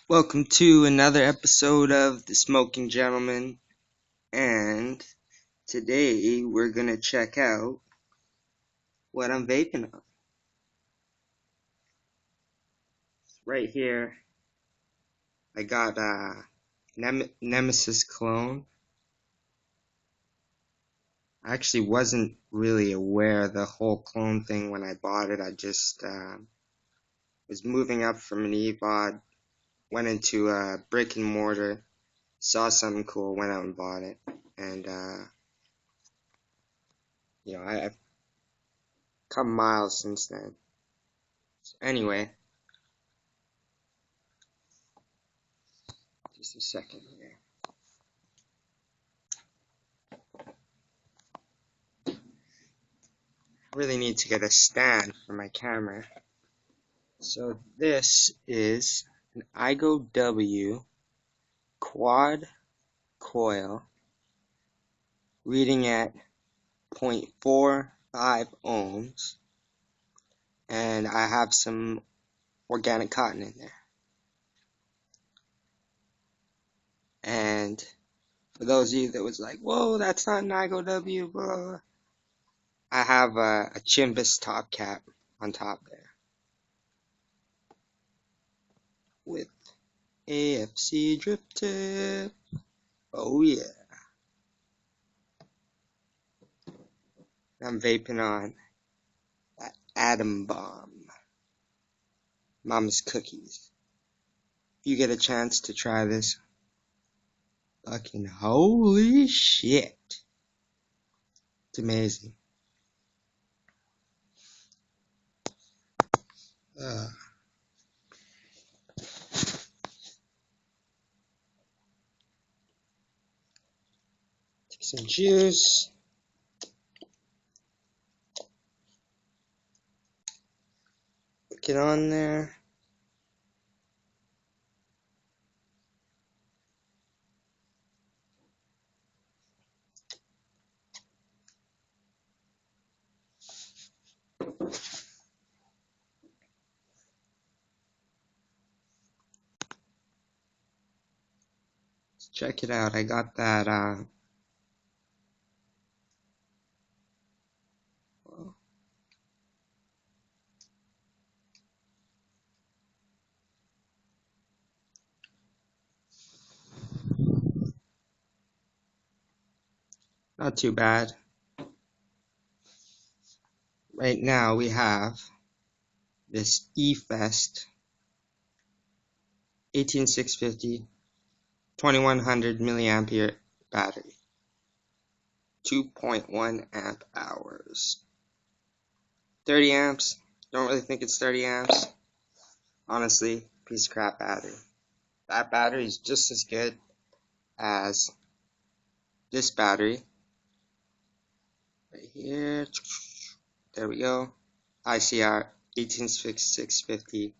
Welcome to another episode of The Smoking Gentleman, and today we're gonna check out what I'm vaping on. Right here, I got Nemesis clone. I actually wasn't really aware of the whole clone thing when I bought it. I just was moving up from an EVOD, went into a brick and mortar, saw something cool, went out and bought it, and I've come miles since then. So anyway, just a second here. I really need to get a stand for my camera. So this is an iGo-W quad coil reading at 0.45 ohms, and I have some organic cotton in there. And for those of you that was like, whoa, that's not an iGo-W, bro, I have a chimbus top cap on top there with AFC drip tip. Oh yeah. I'm vaping on that Atom Bomb, Mama's Cookies. If you get a chance to try this, fucking holy shit. It's amazing. Take some juice. Put it on there. Let's check it out. I got that, not too bad. Right now we have this efest 18650 2100 milliampere battery, 2.1 amp hours, 30 amps. Don't really think it's 30 amps. Honestly, piece of crap battery. That battery is just as good as this battery right here. There we go. ICR 18650,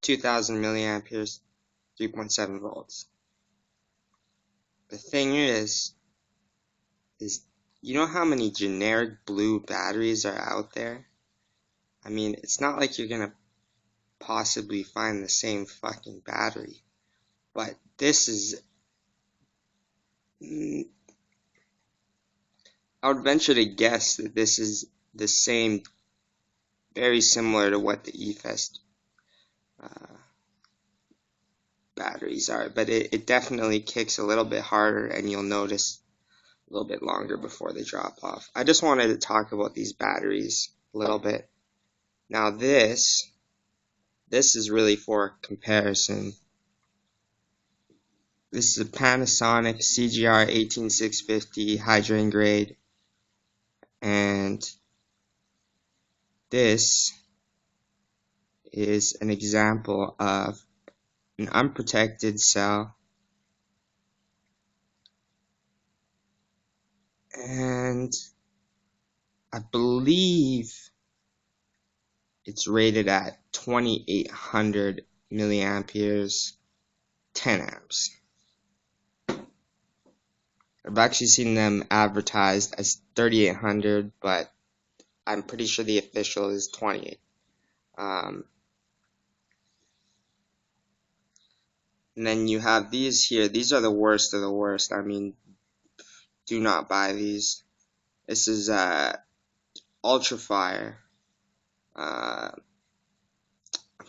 2000 milliamperes, 3.7 volts. The thing is you know how many generic blue batteries are out there? I mean, it's not like you're gonna possibly find the same fucking battery, but this is, I would venture to guess that this is the same, very similar to what the efest batteries are, but it definitely kicks a little bit harder, and you'll notice a little bit longer before they drop off. I just wanted to talk about these batteries a little bit. Now this is really for comparison. This is a Panasonic CGR 18650 high drain grade, and this is an example of an unprotected cell, and I believe it's rated at 2800 milliamperes, 10 amps. I've actually seen them advertised as 3800, but I'm pretty sure the official is 28. And then you have these here. These are the worst of the worst. I mean, do not buy these. This is Ultrafire. I'm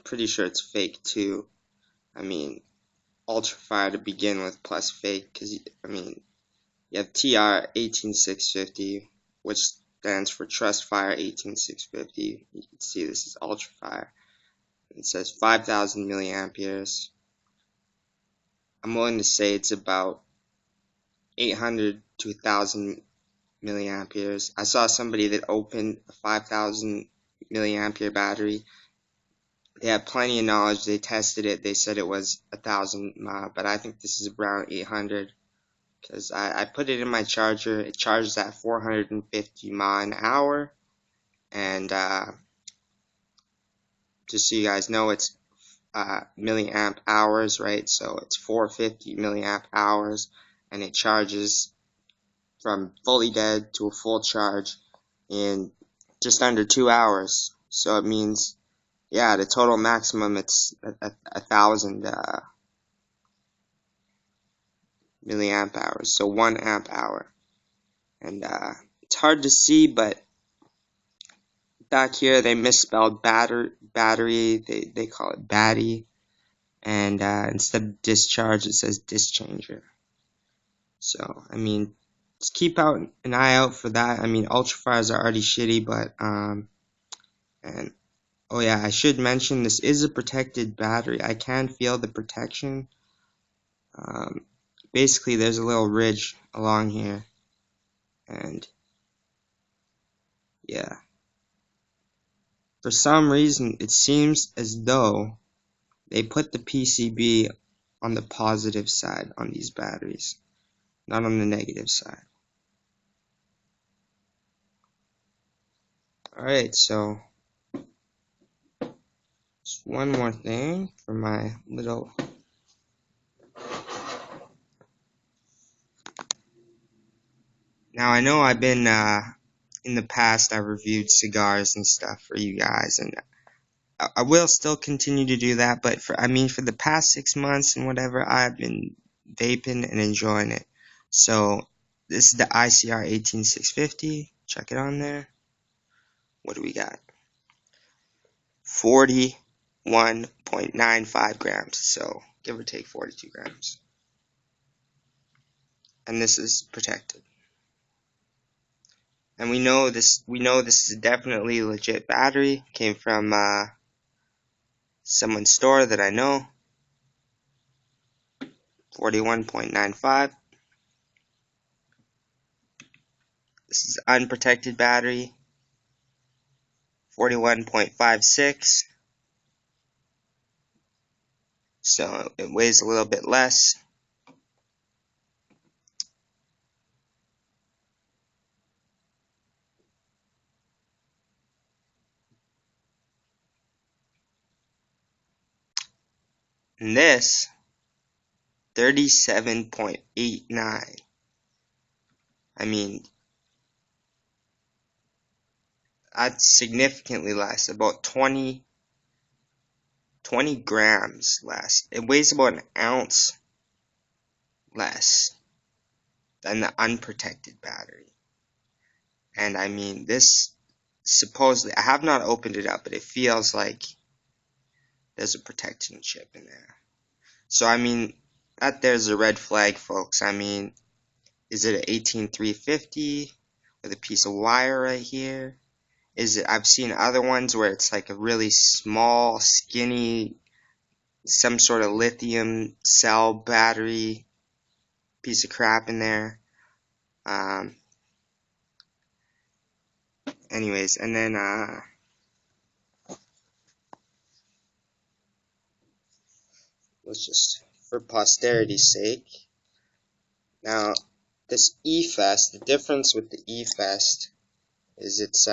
pretty sure it's fake too. I mean, Ultrafire to begin with plus fake, because I mean, you have TR 18650, which stands for Trust Fire 18650. You can see this is Ultrafire. It says 5,000 milliamperes. I'm willing to say it's about 800 to 1,000 milliamperes. I saw somebody that opened a 5,000 milliampere battery. They had plenty of knowledge. They tested it. They said it was 1,000 mile, but I think this is around 800, because I put it in my charger. It charges at 450 mile an hour, and just so you guys know, it's milliamp hours, right? So it's 450 milliamp hours, and it charges from fully dead to a full charge in just under 2 hours. So it means, yeah, the total maximum, it's 1,000 milliamp hours, so 1 amp hour. And it's hard to see, but back here they misspelled battery. They call it batty, and instead of discharge it says dischanger. So I mean, just keep an eye out for that. I mean, Ultrafires are already shitty, but and oh yeah, I should mention this is a protected battery. I can feel the protection. Basically there's a little ridge along here, and yeah, for some reason it seems as though they put the PCB on the positive side on these batteries, not on the negative side. Alright, so just one more thing for my little Now I know I've been in the past I've reviewed cigars and stuff for you guys, and I will still continue to do that, but for the past 6 months and whatever, I've been vaping and enjoying it. So this is the ICR 18650. Check it on there. What do we got? 41.95 grams, so give or take 42 grams. And this is protected. And we know this is definitely a legit battery. Came from someone's store that I know. 41.95. This is unprotected battery. 41.56. So it weighs a little bit less. And this 37.89. I mean, that's significantly less, about 20 grams less. It weighs about an ounce less than the unprotected battery. And I mean, this supposedly, I have not opened it up, but it feels like there's a protection chip in there. So I mean, that there's a red flag, folks. I mean, is it an 18350 with a piece of wire right here? Is it? I've seen other ones where it's like a really small, skinny, some sort of lithium cell battery piece of crap in there. Anyways, and then let's just, for posterity's sake. Now, this efest, the difference with the efest is it's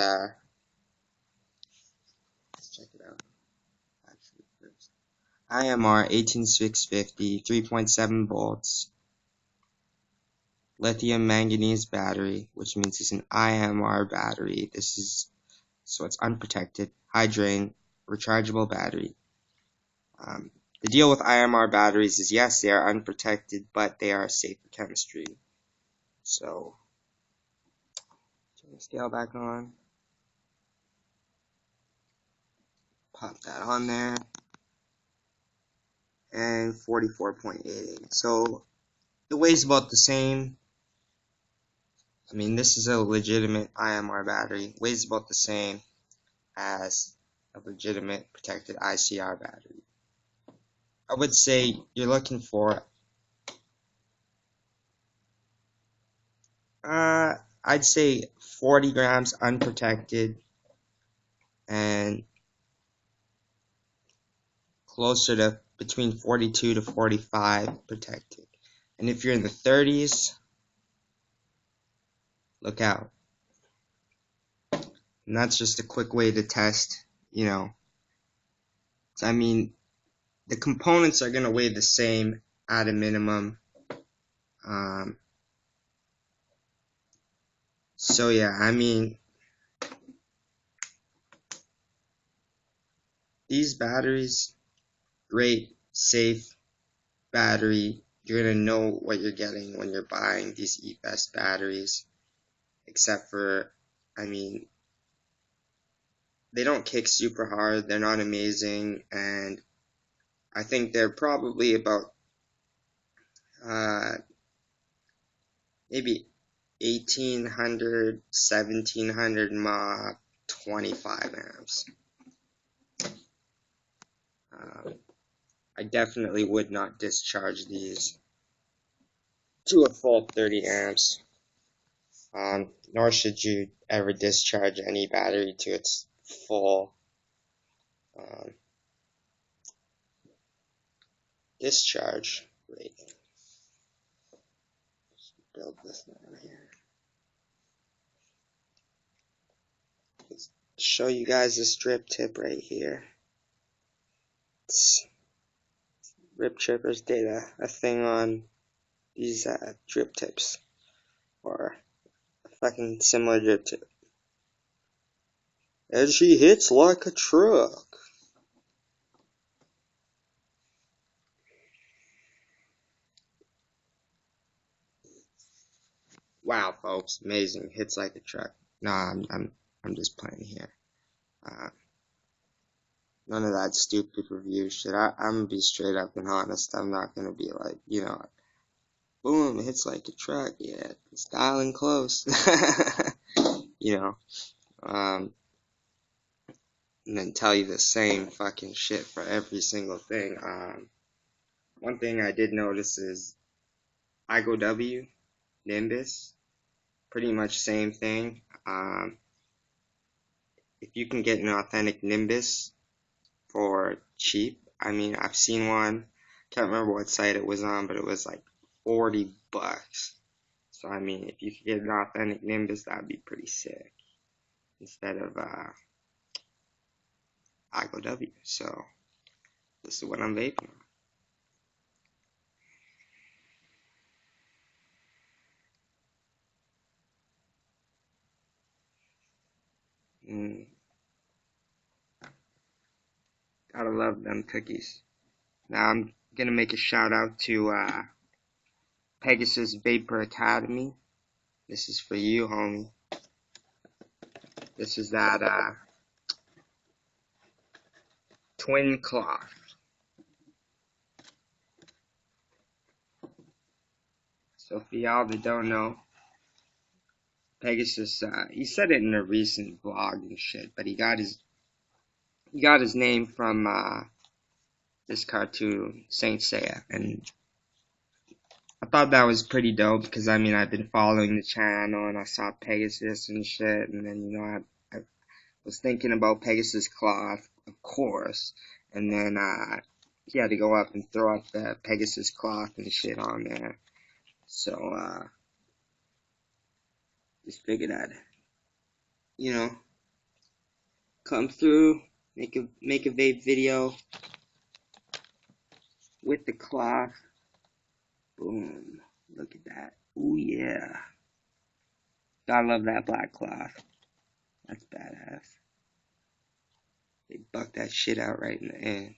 let's check it out. IMR 18650, 3.7 volts, lithium manganese battery, which means it's an IMR battery. This is, so it's unprotected, high drain, rechargeable battery. The deal with IMR batteries is, yes, they are unprotected, but they are safer chemistry. So, turn the scale back on. Pop that on there. And 44.88. So, the weight's about the same. I mean, this is a legitimate IMR battery. Weighs about the same as a legitimate protected ICR battery. I would say you're looking for, I'd say 40 grams unprotected and closer to between 42 to 45 protected. And if you're in the 30s, look out. And that's just a quick way to test, you know. I mean, the components are going to weigh the same at a minimum. So yeah, I mean, these batteries, great, safe battery. You're going to know what you're getting when you're buying these efest batteries. Except for, I mean, they don't kick super hard, they're not amazing, and I think they're probably about maybe 1800, 1700 mAh, 25 amps. I definitely would not discharge these to a full 30 amps, nor should you ever discharge any battery to its full discharge rate. Let's build this down here. Let's show you guys this drip tip right here. Rip Trippers did a thing on these drip tips, or a fucking similar drip tip. And she hits like a truck. Wow, folks, amazing. Hits like a truck. Nah, I'm just playing here. None of that stupid review shit. I'm gonna be straight up and honest. I'm not gonna be like, you know, boom, it hits like a truck. Yeah, it's dialing close. You know, and then tell you the same fucking shit for every single thing. One thing I did notice is IGOW, Nimbus, pretty much same thing. If you can get an authentic Nimbus for cheap, I mean, I've seen one, can't remember what site it was on, but it was like 40 bucks. So, I mean, if you could get an authentic Nimbus, that'd be pretty sick, instead of IGOW. So, this is what I'm vaping on. Gotta love them cookies. Now I'm gonna make a shout out to Pegasus Vapor Academy. This is for you, homie. This is that TWINCLOTH. So for y'all that don't know, Pegasus, he said it in a recent vlog and shit, but he got his name from this cartoon, Saint Seiya, and I thought that was pretty dope because, I mean, I've been following the channel and I saw Pegasus and shit, and then, you know, I was thinking about Pegasus cloth, of course, and then he had to go up and throw up the Pegasus cloth and shit on there. So just figured I'd, you know, come through, make a vape video with the cloth. Boom! Look at that. Ooh yeah! Gotta love that black cloth. That's badass. They bucked that shit out right in the end.